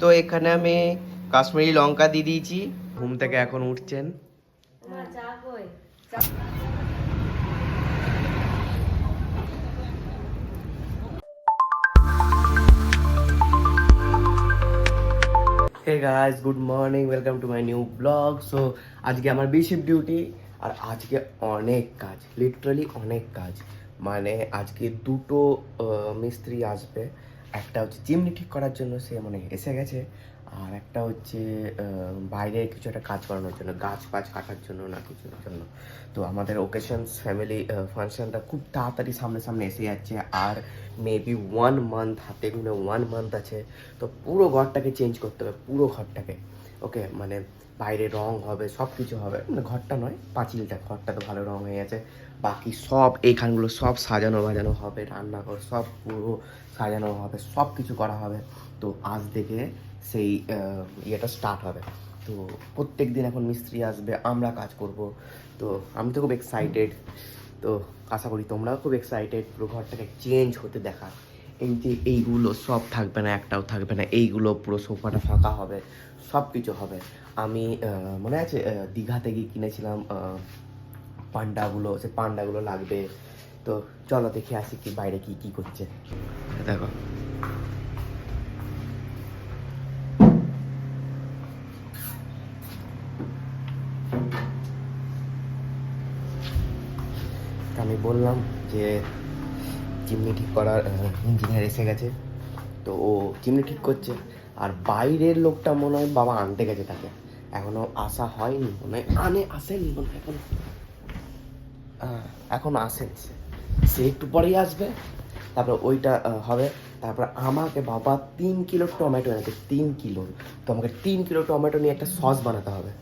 তো এখানে আমি কাশ্মীরি লঙ্কা দিয়ে দিয়েছি। ঘুম থেকে এখন উঠছেন। Hey guys, good morning, welcome to my new blog. So আজকে আমার বি শিফট ডিউটি, আর আজকে অনেক কাজ, লিটারালি অনেক কাজ। মানে আজকে দুটো মিস্ত্রি আসবে। একটা হচ্ছে চিমনি ঠিক করার জন্য, সে মানে এসে গেছে। আর একটা হচ্ছে বাইরে কিছু একটা কাজ করানোর জন্য, গাছ ফাছ কাটার জন্য না কিছুর জন্য। তো আমাদের ওকেশনস ফ্যামিলি ফাংশনটা খুব তাড়াতাড়ি সামনে সামনে এসে যাচ্ছে। আর মেবি 1 মান্থ, হাতে গুনে 1 মান্থ আছে। তো পুরো ঘরটাকে চেঞ্জ করতে হবে, পুরো ঘরটাকে। ওকে, মানে বাইরে রং হবে, সব কিছু হবে। মানে ঘরটা নয়, পাঁচিলটা, ঘরটা তো ভালো রং হয়ে গেছে। বাকি সব এইখানগুলো সব সাজানো বাজানো হবে, রান্নাঘর সব পুরো সাজানো হবে, সব কিছু করা হবে। তো আজ থেকে সেই ইয়েটা স্টার্ট হবে। তো প্রত্যেক দিন এখন মিস্ত্রি আসবে, আমরা কাজ করব। তো আমি তো খুব এক্সাইটেড। তো আশা করি তোমরাও খুব এক্সাইটেড পুরো ঘরটাকে চেঞ্জ হতে দেখার। এই যে এইগুলো সব থাকবে না, একটাও থাকবে না, এইগুলো পুরো সোফাটা ফাঁকা হবে, সব কিছু হবে। আমি মনে আছে দীঘাতে গিয়ে কিনেছিলাম পান্ডাগুলো, সে পান্ডাগুলো লাগবে। তো চলো দেখে আসি কি বাইরে কি কি করছে। দেখো, আমি বললাম যে চিমনি ঠিক করার ইঞ্জিনিয়ার এসে গেছে। তো ও চিমনি ঠিক করছে। আর বাইরের লোকটা মনে হয় বাবা আনতে গেছে, তাকে এখনো আসা হয়নি, মনে হয় আসেনি মনে হয় এখন আসেনি। সে একটু পরেই আসবে। তারপর ওইটা হবে। তারপর আমাকে বাবা 3 কিলো টমেটো এনেছে, 3 কিলো। তো আমাকে 3 কিলো টমেটো নিয়ে একটা সস বানাতে হবে।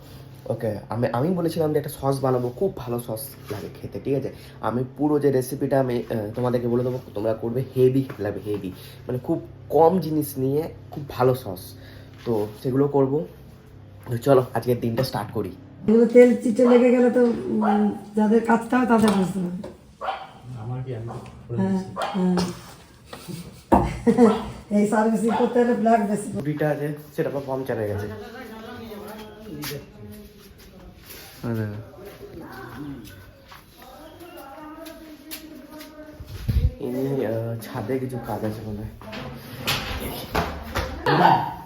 ওকে, আমি বলেছিলাম যে একটা সস বানাবো, খুব ভালো সস লাগে খেতে, ঠিক আছে। আমি পুরো যে রেসিপিটা আমি তোমাদেরকে বলে দেবো, তোমরা করবে, হেভি খেতে লাগবে, হেভি। মানে খুব কম জিনিস নিয়ে খুব ভালো সস। তো সেগুলো করবো। তো চলো আজকের দিনটা স্টার্ট করি। এগুলো তেল চিটে লেগে গেলে তো যাদের কাজটা হয় তাদের বুঝতে হবে। হ্যাঁ হ্যাঁ এই সার্ভিসিং করতে হলে ব্ল্যাক বেশি। রুটিটা আছে, সেটা আবার পাংচার হয়ে গেছে। ইনি ছাদে কিছু কাজ আছে মনে হয়।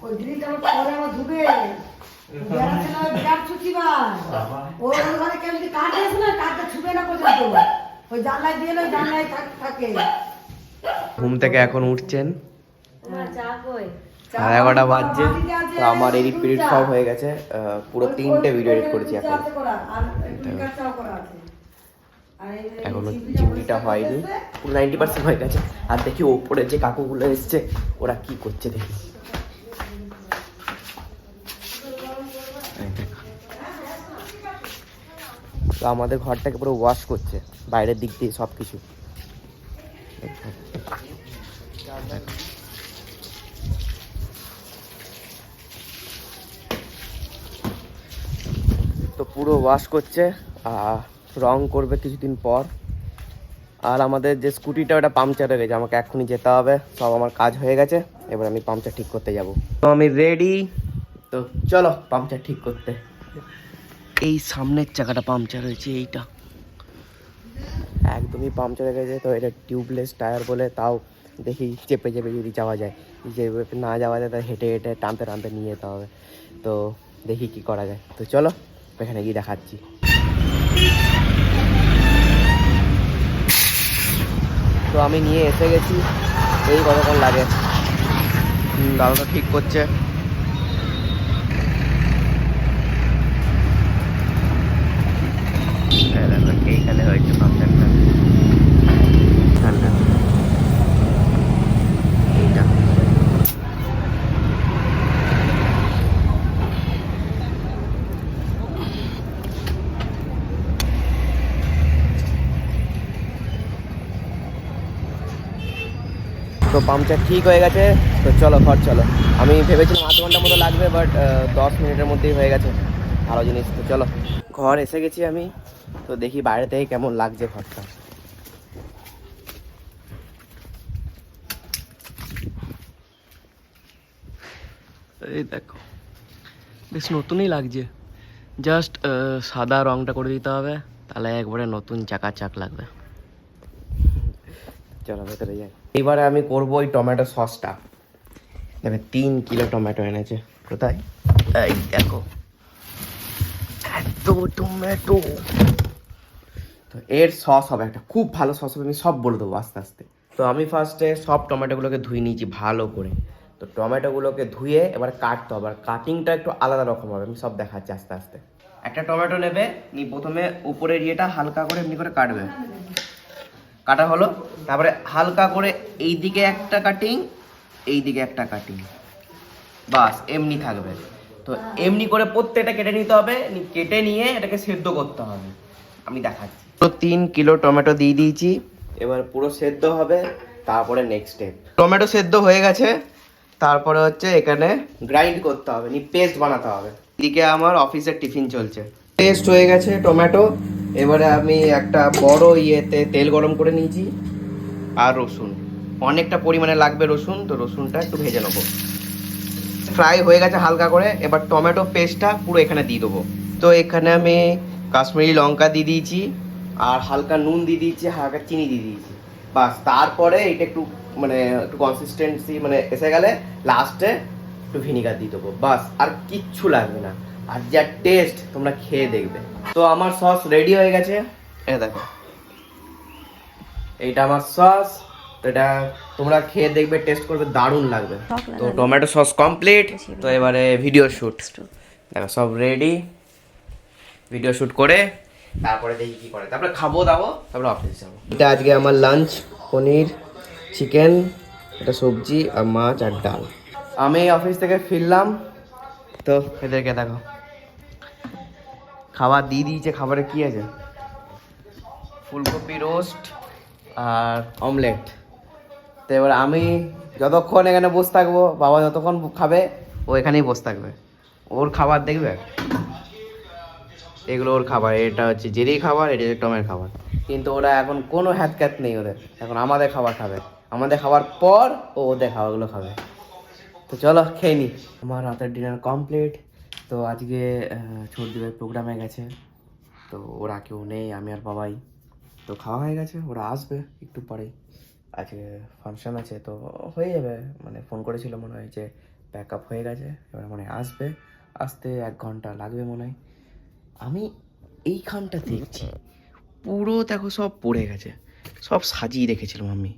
ওই গ্রিলটা পরে আমার ধুবে বিরাট ছুটিবার ওই ওখানে কেমনি কাঠ আছে না, কাঠটা ছুবে না পর্যন্ত ওই জানলায় দিয়ে ওই জানলায় থাকে। ঘুম থেকে এখন উঠছেন, 11:30 বাজছে। তো আমার এডিট পিরিয়ড সব হয়ে গেছে, পুরো 3টে ভিডিও এডিট করেছি এখন। এখনো চিমনিটা হয়নি, পুরো 90% হয়ে গেছে। আর দেখি ওপরে যে কাকুগুলো এসছে ওরা কি করছে দেখি। তো আমাদের ঘরটাকে পুরো ওয়াশ করছে, বাইরের দিক দিয়ে সব কিছু। তো পুরো ওয়াশ করছে, রং করবে কিছুদিন পর। আর আমাদের যে স্কুটিটা, ওটা পাংচার হয়ে গেছে, আমাকে এক্ষুনি যেতে হবে। সব আমার কাজ হয়ে গেছে, এবার আমি পাংচার ঠিক করতে যাব। তো আমি রেডি। তো চলো পাংচার ঠিক করতে। এই সামনের চাকাটা পাংচার হয়েছে, এইটা একদমই পাংচার হয়ে গেছে। তো এটা টিউবলেস টায়ার বলে, তাও দেখি চেপে চেপে যদি যাওয়া যায়। যে না যাওয়া যায় তাহলে হেঁটে হেঁটে টানতে টানতে নিয়ে যেতে হবে। তো দেখি কি করা যায়। তো চলো এখানে গিয়ে দেখাচ্ছি। তো আমি নিয়ে এসে গেছি, এই কতক্ষণ লাগে। দাদাটা ঠিক করছে। এইখানে হয়েছে ফাংশনটা, এইটা। তো পাংচার ঠিক হয়ে গেছে। তো চলো ঘর চলো। আমি ভেবেছিলাম আধ ঘন্টার মতো লাগবে, বাট 10 মিনিটের মধ্যেই হয়ে গেছে। ভালো জিনিস। তো চলো ঘর এসে গেছি আমি। তো দেখি বাইরে থেকে কেমন লাগছে ঘরটা। এই দেখো বেশ নতুনই লাগছে, জাস্ট সাদা রংটা করে দিতে হবে, তাহলে একবারে নতুন চাকাচাক লাগবে। চলো ভেতরে যাই। এবারে আমি করবো ওই টমেটো সসটা। দেখবে 3 কিলো টমেটো এনেছে। কোথায়? এই দেখো এত টমেটো। তো এর সস হবে একটা, খুব ভালো সস হবে, আমি সব বলে দেবো আস্তে আস্তে। তো আমি ফার্স্টে সব টমেটোগুলোকে ধুয়ে নিয়েছি ভালো করে। তো টমেটোগুলোকে ধুয়ে এবার কাটতে হবে, আর কাটিংটা একটু আলাদা রকম হবে, আমি সব দেখাচ্ছি আস্তে আস্তে। একটা টমেটো নেবে, প্রথমে উপরের ইয়েটা হালকা করে এমনি করে কাটবে, কাটা হলো। তারপরে হালকা করে এই দিকে একটা কাটিং, এই দিকে একটা কাটিং, বাস এমনি থাকবে। তো এমনি করে প্রত্যেকটা কেটে নিতে হবে, কেটে নিয়ে এটাকে সেদ্ধ করতে হবে, আমি দেখাচ্ছি। তো 3 কিলো টমেটো দিয়ে দিয়েছি, এবার পুরো সেদ্ধ হবে, তারপরে নেক্সট স্টেপ। টমেটো সেদ্ধ হয়ে গেছে, তারপরে হচ্ছে এখানে গ্রাইন্ড করতে হবে, পেস্ট বানাতে হবে। এদিকে আমার অফিসের টিফিন চলছে। পেস্ট হয়ে গেছে টমেটো, এবারে আমি একটা বড় ইয়েতে তেল গরম করে নিয়েছি, আর রসুন অনেকটা পরিমাণে লাগবে রসুন, তো রসুনটা একটু ভেজে নেবো। ফ্রাই হয়ে গেছে হালকা করে, এবার টমেটো পেস্টটা পুরো এখানে দিয়ে দেবো। তো এখানে আমি কাশ্মীরি লঙ্কা দিয়ে দিয়েছি, আর হালকা নুন দিয়ে দিয়েছি, হালকা চিনি দিয়ে দিয়েছি, বাস। তারপরে এটা একটু একটু কনসিস্টেন্সি এসে গেলে লাস্টে একটু ভিনিগার দিয়ে দেবো, বাস। আর কিচ্ছু লাগবে না, আর যা টেস্ট তোমরা খেয়ে দেখবে। তো আমার সস রেডি হয়ে গেছে, এ দেখো এইটা আমার সস। তো এটা তোমরা খেয়ে দেখবে, টেস্ট করবে, দারুণ লাগবে। তো টমেটো সস কমপ্লিট। তো এবারে ভিডিও শ্যুট, দেখো সব রেডি। ভিডিও শ্যুট করে তারপরে দেখি কি করে, তারপরে খাবো দাবো, তারপরে অফিসে যাবো। এটা আজকে আমার লাঞ্চ, পনির, চিকেন, এটা সবজি আর মাছ আর ডাল। আমি অফিস থেকে ফিরলাম, তো এদেরকে দেখো খাবার দিয়ে দিয়েছে। খাবারে কি আছে? ফুলকপি রোস্ট আর অমলেট। তো এবার আমি যতক্ষণ এখানে বসে থাকবো, বাবা যতক্ষণ খাবে ও এখানেই বসে থাকবে, ওর খাবার দেখবে। এগুলো ওর খাবার, এটা হচ্ছে জেরির খাবার, এটা হচ্ছে টমের খাবার। কিন্তু ওরা এখন কোনো হ্যাতক্যাত নেই ওদের, এখন আমাদের খাবার খাবে, আমাদের খাবার পর ও ওদের খাবারগুলো খাবে। তো চলো খেয়ে নি। আমার রাতের ডিনার কমপ্লিট। তো আজকে ছোটদিনের প্রোগ্রামে গেছে, তো ওরা কেউ নেই, আমি আর বাবাই। তো খাওয়া হয়ে গেছে, ওরা আসবে একটু পরেই। আজকে ফাংশন আছে, তো হয়ে যাবে, ফোন করেছিল মনে হয় যে প্যাক আপ হয়ে গেছে, এবার মনে হয় আসবে, আসতে 1 ঘন্টা লাগবে মনে হয়। আমি এইখানটা দেখছি পুরো দেখো সব পড়ে গেছে, সব সাজিয়ে রেখেছিলাম আমি,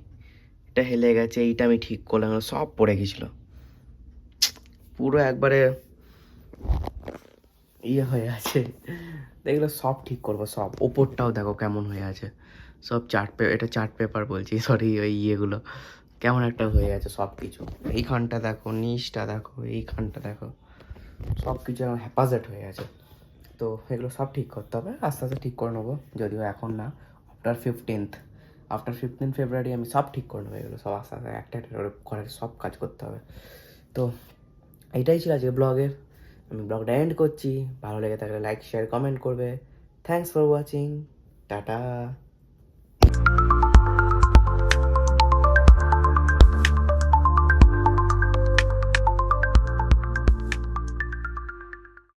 এটা হেলে গেছে, এইটা আমি ঠিক করলাম, সব পড়ে গেছিলো পুরো একবারে ইয়ে হয়ে আছে। এগুলো সব ঠিক করবো, সব ওপরটাও দেখো কেমন হয়ে আছে, সব এটা চার্ট পেপার বলছি, সরি, ওই ইয়েগুলো কেমন একটা হয়ে আছে সব কিছু। এইখানটা দেখো, নিচটা দেখো, এইখানটা দেখো, সব কিছু হেফাজত হয়ে আছে। তো এগুলো সব ঠিক করতে হবে, আস্তে আস্তে ঠিক করে নেবো, যদিও এখন না, আফটার 15 ফেব্রুয়ারি আমি সব ঠিক করে নেবো। এগুলো সব আস্তে আস্তে একটা একটা করে সব কাজ করতে হবে। তো এইটাই ছিল আজকে ব্লগের, আমি ব্লগটা এন্ড করছি। ভালো লেগে থাকলে লাইক, শেয়ার, কমেন্ট করবে। Thanks for watching, tata.